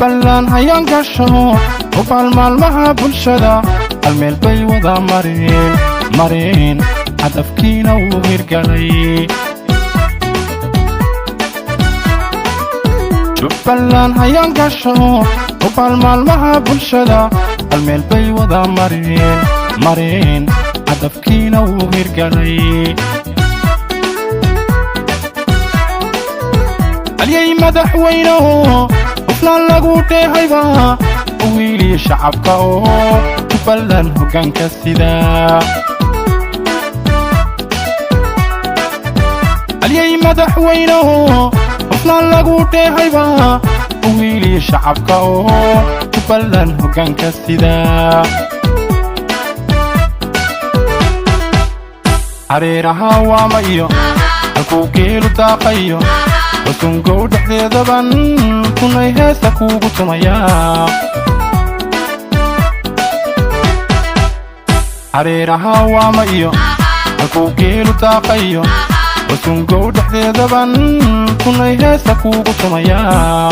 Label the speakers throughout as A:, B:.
A: jubaland hayaan gasho hubal maalmaha bulshada almeel bay wada mareen hadafkiina wuu hirgalay jubaland hayaan gasho hubal maalmaha bulshada almeel bay wada mareen hadafkiina wuu hirgalay aliyay madaxweynaho uflaan lagu dheehayba wiilii shacabka oo jubaland hoggaanka sida aliyay madaxweynaho uflaan lagu dheehayba wiilii shacabka oo jubaland hoggaanka sida hareeraha waama iyo halkuu geelu daaqayo wasungow dhexdeedaban kunay heesta kuugu tumayaa hareeraha waama iyo halkuu geelu daaqayo wasungow dhexdeedaban kunay heesta kuugu tumayaa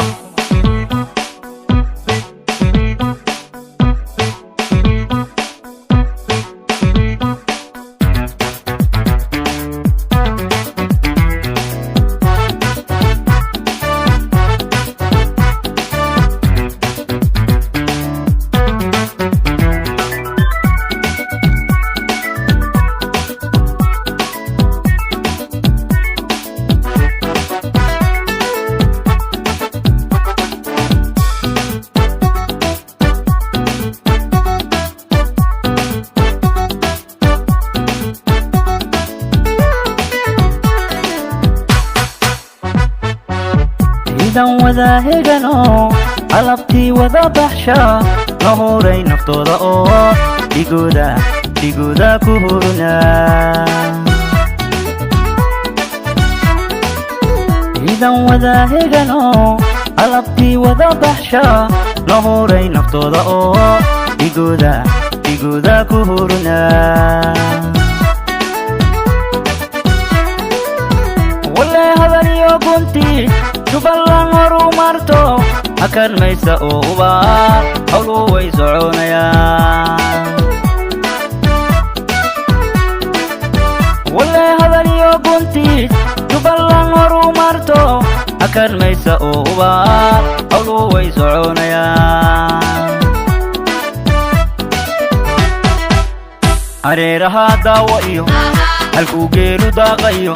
A: idan wada hegano alabtii wada baxsha la horay naftooda oo dhigooda ku hurna idan wada hegano alabtii wada baxsha la horay naftooda oo dhigooda ku hurna wale hadal iyo gunti jubaland horumarto akan maysa oo uba hawlu way soconayaan wale hadal iyo gunti jubaland horumarto akan maysa oo uba hawlu way soconayaan hareeraha daawo iyo halkuu geelu daaqayo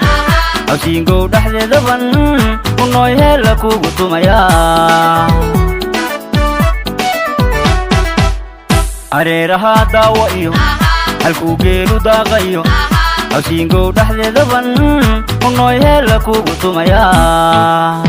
A: hawsiingow dhexdeedaban kunooy heella kuugu tumayaa hareeraha daawo iyo halkuu geelu daaqayo hawsiingow dhexdeedaban kunooy heella kuugu tumayaa